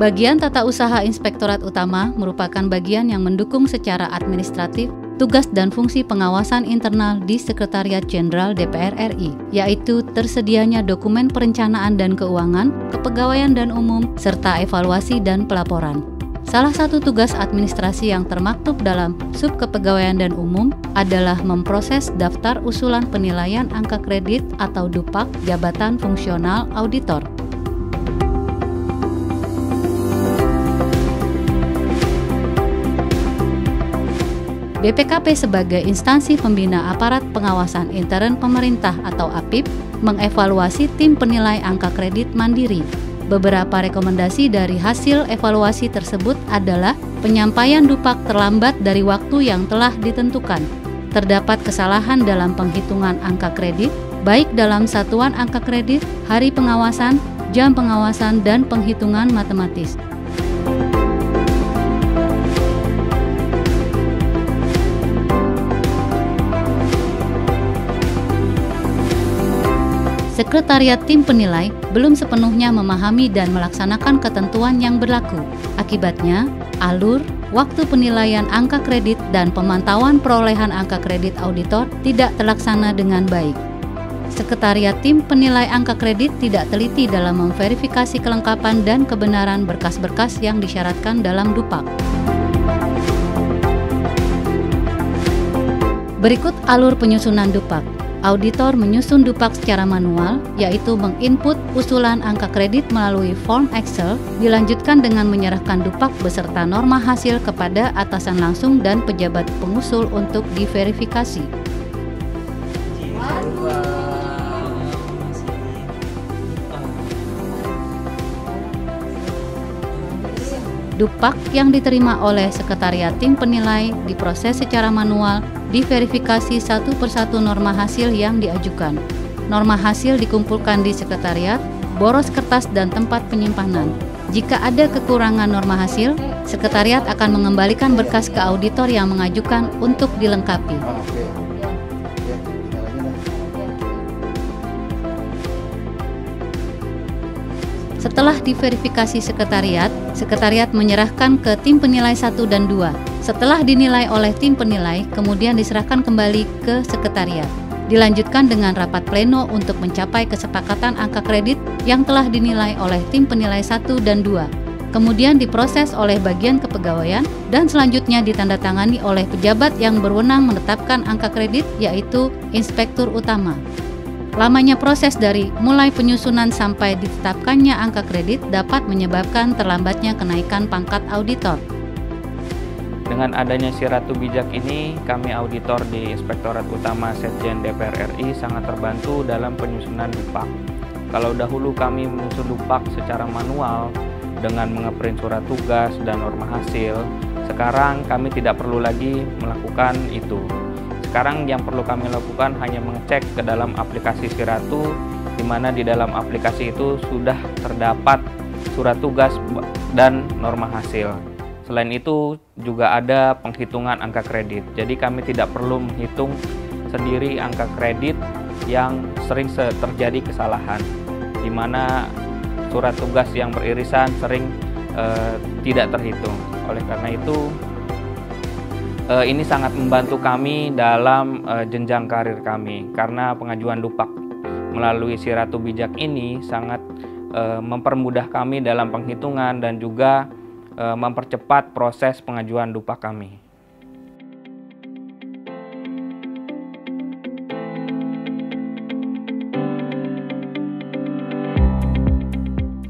Bagian Tata Usaha Inspektorat Utama merupakan bagian yang mendukung secara administratif tugas dan fungsi pengawasan internal di Sekretariat Jenderal DPR RI, yaitu tersedianya dokumen perencanaan dan keuangan, kepegawaian dan umum, serta evaluasi dan pelaporan. Salah satu tugas administrasi yang termaktub dalam Sub Kepegawaian dan Umum adalah memproses daftar usulan penilaian angka kredit atau DUPAK Jabatan Fungsional Auditor. BPKP sebagai instansi pembina aparat pengawasan intern pemerintah atau APIP mengevaluasi tim penilai angka kredit mandiri. Beberapa rekomendasi dari hasil evaluasi tersebut adalah penyampaian DUPAK terlambat dari waktu yang telah ditentukan. Terdapat kesalahan dalam penghitungan angka kredit, baik dalam satuan angka kredit, hari pengawasan, jam pengawasan, dan penghitungan matematis. Sekretariat tim penilai belum sepenuhnya memahami dan melaksanakan ketentuan yang berlaku. Akibatnya, alur, waktu penilaian angka kredit dan pemantauan perolehan angka kredit auditor tidak terlaksana dengan baik. Sekretariat tim penilai angka kredit tidak teliti dalam memverifikasi kelengkapan dan kebenaran berkas-berkas yang disyaratkan dalam DUPAK. Berikut alur penyusunan DUPAK. Auditor menyusun DUPAK secara manual, yaitu menginput usulan angka kredit melalui form Excel, dilanjutkan dengan menyerahkan DUPAK beserta norma hasil kepada atasan langsung dan pejabat pengusul untuk diverifikasi. DUPAK yang diterima oleh Sekretariat Tim Penilai diproses secara manual, diverifikasi satu persatu norma hasil yang diajukan. Norma hasil dikumpulkan di sekretariat, boros kertas dan tempat penyimpanan. Jika ada kekurangan norma hasil, sekretariat akan mengembalikan berkas ke auditor yang mengajukan untuk dilengkapi. Setelah diverifikasi sekretariat menyerahkan ke tim penilai 1 dan 2. Setelah dinilai oleh tim penilai, kemudian diserahkan kembali ke sekretariat. Dilanjutkan dengan rapat pleno untuk mencapai kesepakatan angka kredit yang telah dinilai oleh tim penilai 1 dan 2. Kemudian diproses oleh bagian kepegawaian dan selanjutnya ditandatangani oleh pejabat yang berwenang menetapkan angka kredit, yaitu Inspektur Utama. Lamanya proses dari mulai penyusunan sampai ditetapkannya angka kredit dapat menyebabkan terlambatnya kenaikan pangkat auditor. Dengan adanya si Ratu Bijak ini, kami auditor di Inspektorat Utama Setjen DPR RI sangat terbantu dalam penyusunan DUPAK. Kalau dahulu kami menyusun DUPAK secara manual dengan mengeprint surat tugas dan norma hasil, sekarang kami tidak perlu lagi melakukan itu. Sekarang yang perlu kami lakukan hanya mengecek ke dalam aplikasi si Ratu, di mana di dalam aplikasi itu sudah terdapat surat tugas dan norma hasil. Selain itu juga ada penghitungan angka kredit. Jadi kami tidak perlu menghitung sendiri angka kredit yang sering terjadi kesalahan, di mana surat tugas yang beririsan sering tidak terhitung. Oleh karena itu ini sangat membantu kami dalam jenjang karir kami, karena pengajuan DUPAK melalui si Ratu Bijak ini sangat mempermudah kami dalam penghitungan dan juga mempercepat proses pengajuan DUPAK kami.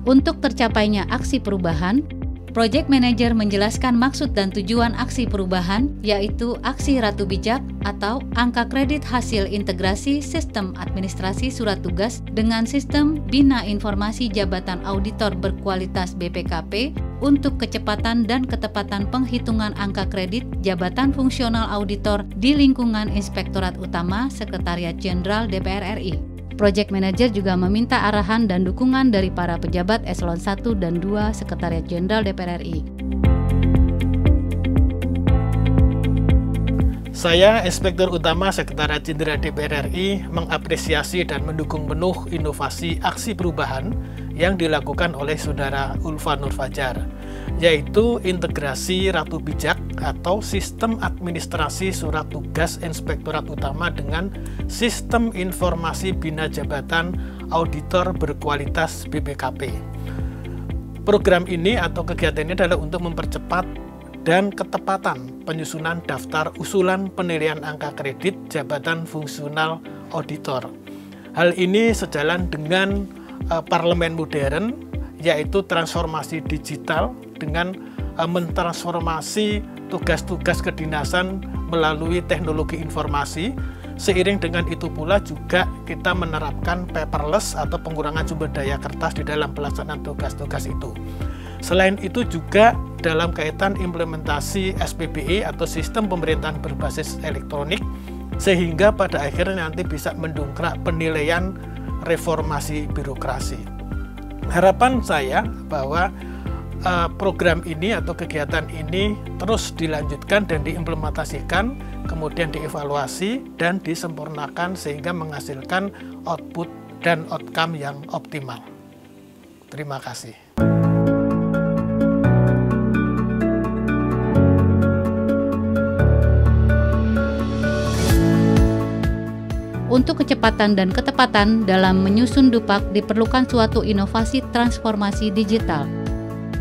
Untuk tercapainya aksi perubahan, Project Manager menjelaskan maksud dan tujuan aksi perubahan, yaitu aksi Ratu Bijak atau angka kredit hasil integrasi sistem administrasi surat tugas dengan sistem Bina Informasi Jabatan Auditor Berkualitas BPKP untuk kecepatan dan ketepatan penghitungan angka kredit Jabatan Fungsional Auditor di lingkungan Inspektorat Utama Sekretariat Jenderal DPR RI. Project Manager juga meminta arahan dan dukungan dari para pejabat eselon 1 dan 2 Sekretariat Jenderal DPR RI. Saya, Inspektur Utama Sekretariat Jenderal DPR RI, mengapresiasi dan mendukung penuh inovasi aksi perubahan yang dilakukan oleh Saudara Ulfa Nurfajar, yaitu integrasi Ratu Bijak atau sistem administrasi surat tugas Inspektorat Utama dengan sistem informasi bina jabatan auditor berkualitas BPKP. Program ini atau kegiatan ini adalah untuk mempercepat dan ketepatan penyusunan daftar usulan penilaian angka kredit jabatan fungsional auditor. Hal ini sejalan dengan parlemen modern, yaitu transformasi digital dengan mentransformasi tugas-tugas kedinasan melalui teknologi informasi. Seiring dengan itu pula juga kita menerapkan paperless atau pengurangan sumber daya kertas di dalam pelaksanaan tugas-tugas itu. Selain itu juga dalam kaitan implementasi SPBE atau sistem pemerintahan berbasis elektronik, sehingga pada akhirnya nanti bisa mendongkrak penilaian reformasi birokrasi. Harapan saya bahwa program ini atau kegiatan ini terus dilanjutkan dan diimplementasikan, kemudian dievaluasi dan disempurnakan sehingga menghasilkan output dan outcome yang optimal. Terima kasih. Untuk kecepatan dan ketepatan dalam menyusun Dupak diperlukan suatu inovasi transformasi digital.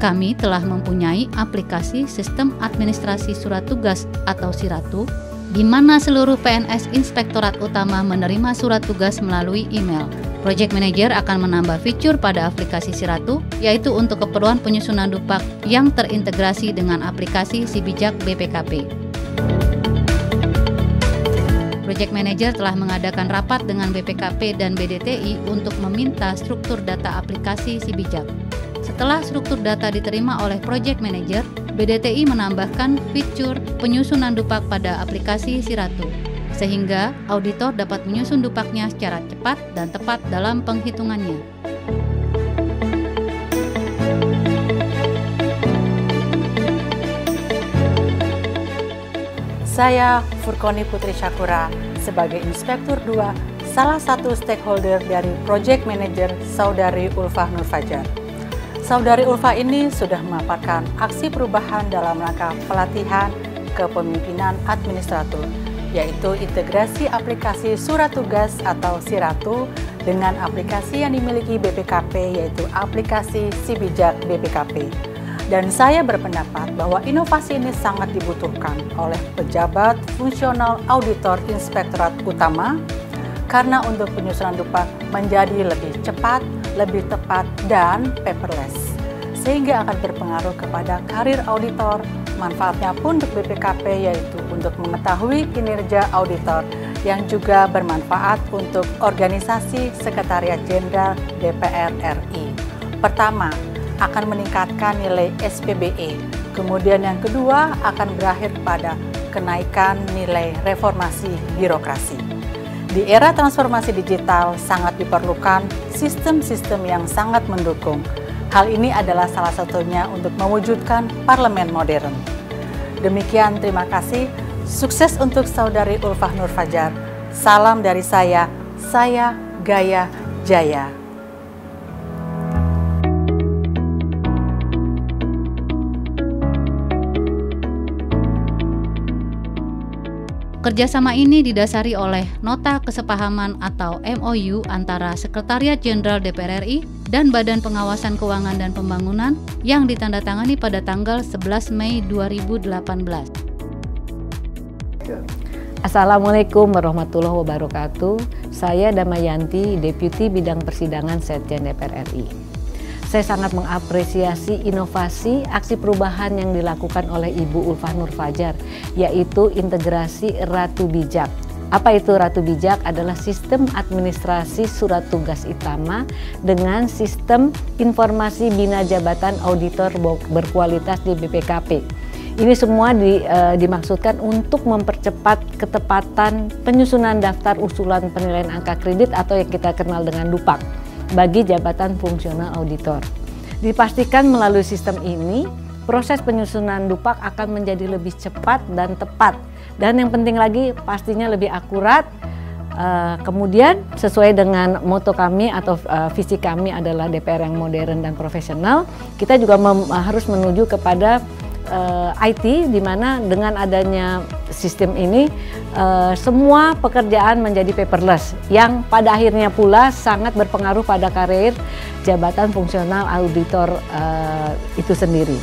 Kami telah mempunyai aplikasi Sistem Administrasi Surat Tugas atau SIRATU, di mana seluruh PNS Inspektorat Utama menerima surat tugas melalui email. Project Manager akan menambah fitur pada aplikasi SIRATU, yaitu untuk keperluan penyusunan Dupak yang terintegrasi dengan aplikasi Sibijak BPKP. Project Manager telah mengadakan rapat dengan BPKP dan BDTI untuk meminta struktur data aplikasi Sibijak. Setelah struktur data diterima oleh Project Manager, BDTI menambahkan fitur penyusunan Dupak pada aplikasi SIRATU, sehingga auditor dapat menyusun Dupaknya secara cepat dan tepat dalam penghitungannya. Saya Furkoni Putri Syakura sebagai Inspektur 2, salah satu stakeholder dari Project Manager Saudari Ulfa Nurfajar. Saudari Ulfa ini sudah memaparkan aksi perubahan dalam rangka pelatihan kepemimpinan administratur, yaitu integrasi aplikasi surat tugas atau SIRATU dengan aplikasi yang dimiliki BPKP, yaitu aplikasi Sibijak BPKP. Dan saya berpendapat bahwa inovasi ini sangat dibutuhkan oleh pejabat fungsional auditor Inspektorat Utama, karena untuk penyusunan Dupak menjadi lebih cepat, lebih tepat, dan paperless, sehingga akan berpengaruh kepada karir auditor. Manfaatnya pun untuk BPKP, yaitu untuk mengetahui kinerja auditor yang juga bermanfaat untuk organisasi Sekretariat Jenderal DPR RI. Pertama, akan meningkatkan nilai SPBE. Kemudian yang kedua akan berakhir pada kenaikan nilai reformasi birokrasi. Di era transformasi digital sangat diperlukan sistem-sistem yang sangat mendukung. Hal ini adalah salah satunya untuk mewujudkan parlemen modern. Demikian, terima kasih. Sukses untuk Saudari Ulfa Nurfajar. Salam dari saya Gaya Jaya. Kerjasama ini didasari oleh Nota Kesepahaman atau MOU antara Sekretariat Jenderal DPR RI dan Badan Pengawasan Keuangan dan Pembangunan yang ditandatangani pada tanggal 11 Mei 2018. Assalamualaikum warahmatullahi wabarakatuh. Saya Damayanti, Deputi Bidang Persidangan Setjen DPR RI. Saya sangat mengapresiasi inovasi aksi perubahan yang dilakukan oleh Ibu Ulfa Nurfajar, yaitu integrasi Ratu Bijak. Apa itu Ratu Bijak? Adalah sistem administrasi surat tugas utama dengan sistem informasi bina jabatan auditor berkualitas di BPKP. Ini semua dimaksudkan untuk mempercepat ketepatan penyusunan daftar usulan penilaian angka kredit atau yang kita kenal dengan Dupak bagi jabatan fungsional auditor. Dipastikan melalui sistem ini, proses penyusunan Dupak akan menjadi lebih cepat dan tepat. Dan yang penting lagi, pastinya lebih akurat, Kemudian sesuai dengan moto kami atau visi kami adalah DPR yang modern dan profesional, kita juga harus menuju kepada IT, di mana dengan adanya sistem ini semua pekerjaan menjadi paperless, yang pada akhirnya pula sangat berpengaruh pada karir jabatan fungsional auditor itu sendiri.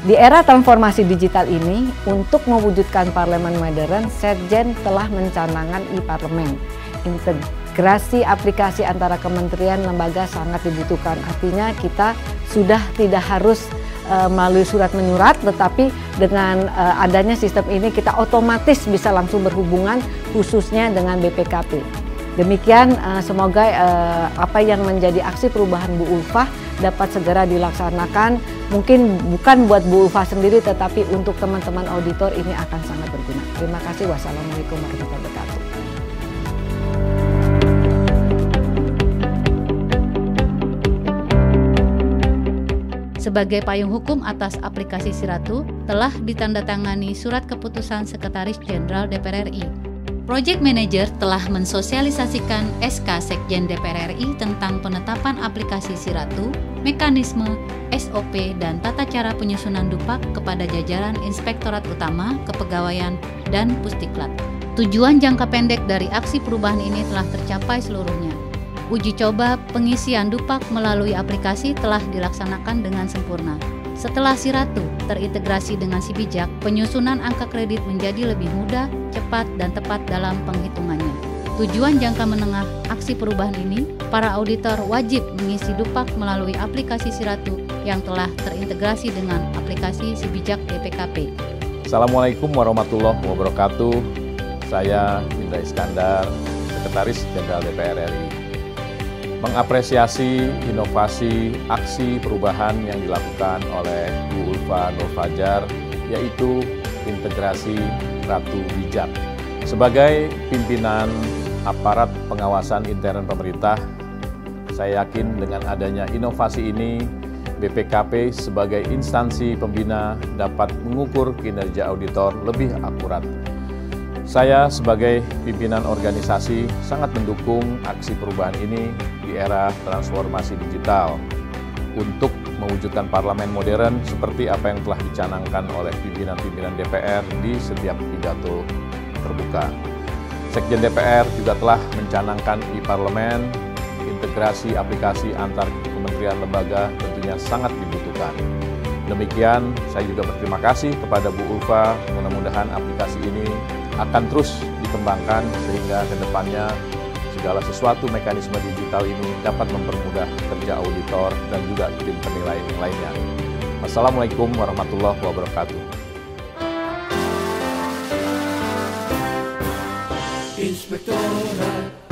Di era transformasi digital ini, untuk mewujudkan parlemen modern, Setjen telah mencanangkan e-parlemen. Integrasi aplikasi antara kementerian lembaga sangat dibutuhkan. Artinya kita sudah tidak harus melalui surat menyurat, tetapi dengan adanya sistem ini kita otomatis bisa langsung berhubungan, khususnya dengan BPKP. Demikian semoga apa yang menjadi aksi perubahan Bu Ulfah dapat segera dilaksanakan. Mungkin bukan buat Bu Ulfah sendiri, tetapi untuk teman-teman auditor ini akan sangat berguna. Terima kasih. Wassalamualaikum warahmatullahi wabarakatuh. Sebagai payung hukum atas aplikasi Siratu, telah ditandatangani surat keputusan Sekretaris Jenderal DPR RI. Project Manager telah mensosialisasikan SK Sekjen DPR RI tentang penetapan aplikasi Siratu, mekanisme, SOP, dan tata cara penyusunan Dupak kepada jajaran Inspektorat Utama, Kepegawaian, dan Pusdiklat. Tujuan jangka pendek dari aksi perubahan ini telah tercapai seluruhnya. Uji coba pengisian Dupak melalui aplikasi telah dilaksanakan dengan sempurna. Setelah Siratu terintegrasi dengan Sibijak, penyusunan angka kredit menjadi lebih mudah, cepat, dan tepat dalam penghitungannya. Tujuan jangka menengah aksi perubahan ini, para auditor wajib mengisi Dupak melalui aplikasi Siratu yang telah terintegrasi dengan aplikasi Sibijak DPKP. Assalamualaikum warahmatullahi wabarakatuh. Saya Indra Iskandar, Sekretaris Jenderal DPR RI. Mengapresiasi inovasi aksi perubahan yang dilakukan oleh Bu Ulfah Nurfajar, yaitu integrasi Ratu Bijak. Sebagai pimpinan aparat pengawasan intern pemerintah, saya yakin dengan adanya inovasi ini, BPKP sebagai instansi pembina dapat mengukur kinerja auditor lebih akurat. Saya sebagai pimpinan organisasi sangat mendukung aksi perubahan ini di era transformasi digital untuk mewujudkan parlemen modern seperti apa yang telah dicanangkan oleh pimpinan-pimpinan DPR di setiap pidato terbuka. Sekjen DPR juga telah mencanangkan e-parlemen, integrasi aplikasi antar kementerian lembaga tentunya sangat dibutuhkan. Demikian, saya juga berterima kasih kepada Bu Ulfah, mudah-mudahan aplikasi ini akan terus dikembangkan sehingga ke depannya segala sesuatu mekanisme digital ini dapat mempermudah kerja auditor dan juga tim penilai yang lainnya. Wassalamualaikum warahmatullahi wabarakatuh. Inspektorat